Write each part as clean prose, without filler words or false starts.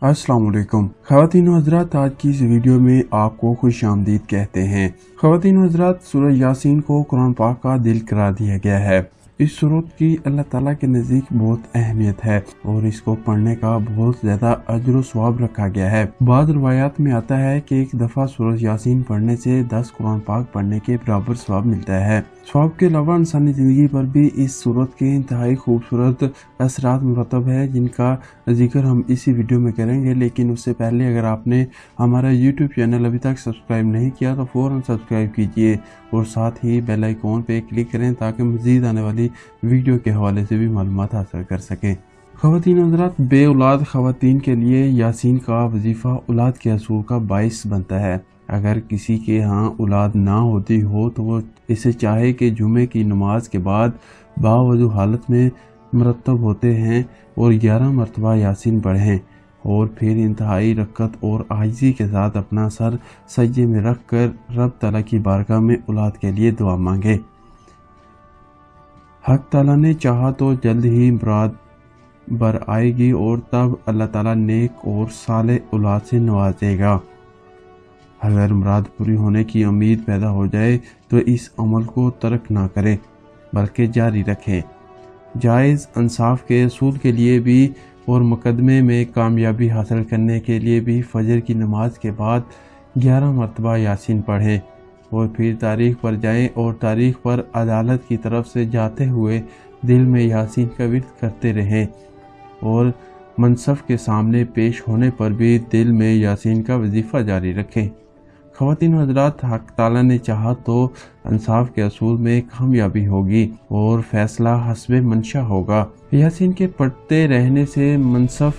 अस्सलाम वालेकुम ख़वातीन व हज़रात, आज की इस वीडियो में आपको खुश आमदीद कहते हैं। ख़वातीन व हज़रात, सूरह यासीन को कुरान पाक का दिल करार दिया गया है। इस सूरत की अल्लाह ताला के नज़दीक बहुत अहमियत है और इसको पढ़ने का बहुत ज़्यादा अजर व सवाब रखा गया है। बाद रिवायात में आता है कि एक दफ़ा सूरह यासीन पढ़ने से 10 कुरान पाक पढ़ने के बराबर सवाब मिलता है। सवाब के अलावा इंसानी ज़िंदगी पर भी इस सूरत के इंतहाई खूबसूरत असरात मुरतब है, जिनका जिक्र हम इसी वीडियो में करेंगे। लेकिन उससे पहले अगर आपने हमारा यूट्यूब चैनल अभी तक सब्सक्राइब नहीं किया तो फ़ौरन सब्सक्राइब कीजिए और साथ ही बेल आइकॉन पे क्लिक करें ताकि मज़ीद आने वाली वीडियो के हवाले से भी मालूमात हासिल कर सकें। ख़वातीन हज़रात, बे औलाद ख़वातीन के लिए यासीन का वजीफ़ा औलाद के हसूल का बाइस बनता है। अगर किसी के यहाँ औलाद ना होती हो तो वो इसे चाहे कि जुमे की नमाज के बाद बावजू हालत में मरतब होते हैं और 11 मरतबा यासीन पढ़ें और फिर इंतहाई रकत और आजिज़ी के साथ अपना सर सज्जे में रख कर रब ताला की बारगाह में औलाद के लिए दुआ मांगे। हक ताला ने चाहा तो जल्द ही मुराद बर आएगी और तब अल्लाह ताला नेक और साले औलाद से नवाजेगा। अगर मुराद पूरी होने की उम्मीद पैदा हो जाए तो इस अमल को तर्क ना करें बल्कि जारी रखें। जायज़ इंसाफ के असूल के लिए भी और मुकदमे में कामयाबी हासिल करने के लिए भी फजर की नमाज के बाद 11 मरतबा यासीन पढ़ें और फिर तारीख पर जाएं और तारीख पर अदालत की तरफ से जाते हुए दिल में यासीन का विर्द करते रहें और मनसफ के सामने पेश होने पर भी दिल में यासीन का वजीफ़ा जारी रखें। ख़वातीन हज़रात, हक ताला ने चाहा तो इंसाफ के असूल में कामयाबी होगी और फैसला हस्बे मंशा होगा। यासीन के पढ़ते रहने से मनसफ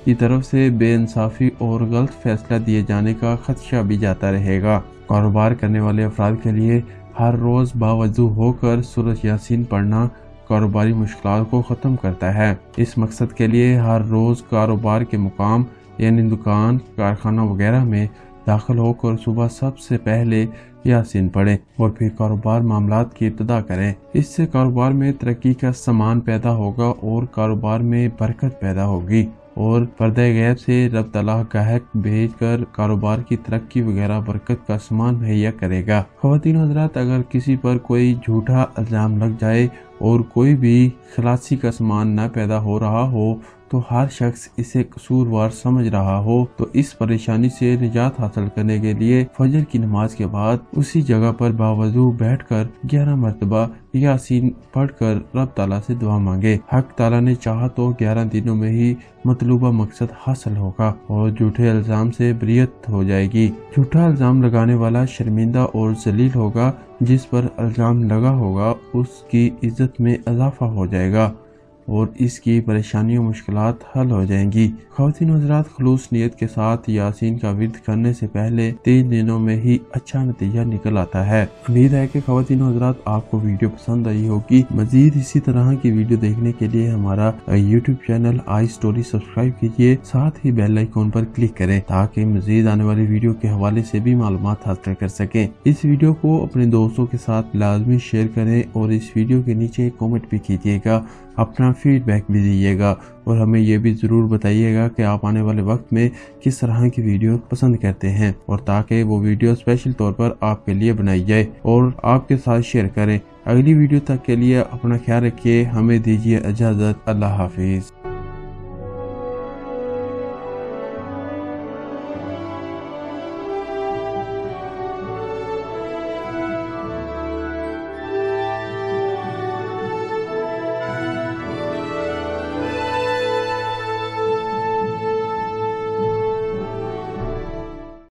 की तरफ से बेइंसाफ़ी और गलत फैसला दिए जाने का खदशा भी जाता रहेगा। कारोबार करने वाले अफराद के लिए हर रोज़ बावजू होकर सूरह यासीन पढ़ना कारोबारी मुश्किलात को ख़त्म करता है। इस मकसद के लिए हर रोज़ कारोबार के मुकाम यानी दुकान, कारखाना वगैरह में दाखिल होकर सुबह सबसे पहले यासीन पढ़ें और फिर कारोबार मामलात की इब्तिदा करें। इससे कारोबार में तरक्की का सामान पैदा होगा और कारोबार में बरकत पैदा होगी और पर्दे गैब से रब ताला गाहक भेज कर कारोबार की तरक्की वगैरह बरकत का सामान मुहैया करेगा। ख़वातीन हज़रात, अगर किसी पर कोई झूठा इल्ज़ाम लग जाए और कोई भी खलासी का सामान न पैदा हो रहा हो तो हर शख्स इसे कसूरवार समझ रहा हो तो इस परेशानी से निजात हासिल करने के लिए फजर की नमाज के बाद उसी जगह पर बावजू बैठकर 11 मरतबा यासीन पढ़कर रब ताला से दुआ मांगे। हक ताला ने चाहा तो 11 दिनों में ही मतलूबा मकसद हासिल होगा और झूठे इल्जाम से बरियत हो जाएगी। झूठा इल्जाम लगाने वाला शर्मिंदा और जलील होगा, जिस पर इल्जाम लगा होगा उसकी इज्जत में इजाफा हो जाएगा और इसकी परेशानियों मुश्किलात हल हो जाएंगी। ख़वातीन हज़रात, खलूस नियत के साथ यासीन का विर्द करने से पहले 3 दिनों में ही अच्छा नतीजा निकल आता है। उम्मीद है कि ख़वातीन हज़रात आपको वीडियो पसंद आई होगी। मजीद इसी तरह की वीडियो देखने के लिए हमारा यूट्यूब चैनल आई स्टोरी सब्सक्राइब कीजिए, साथ ही बेल आइकॉन पर क्लिक करें ताकि मजीद आने वाली वीडियो के हवाले से भी मालूमात हासिल कर सकें। इस वीडियो को अपने दोस्तों के साथ लाजमी शेयर करें और इस वीडियो के नीचे कमेंट भी कीजिएगा, अपना फीडबैक भी दीजिएगा और हमें यह भी ज़रूर बताइएगा कि आप आने वाले वक्त में किस तरह की वीडियो पसंद करते हैं और ताकि वो वीडियो स्पेशल तौर पर आपके लिए बनाई जाए और आपके साथ शेयर करें। अगली वीडियो तक के लिए अपना ख्याल रखिए। हमें दीजिए इजाज़त। अल्लाह हाफिज़।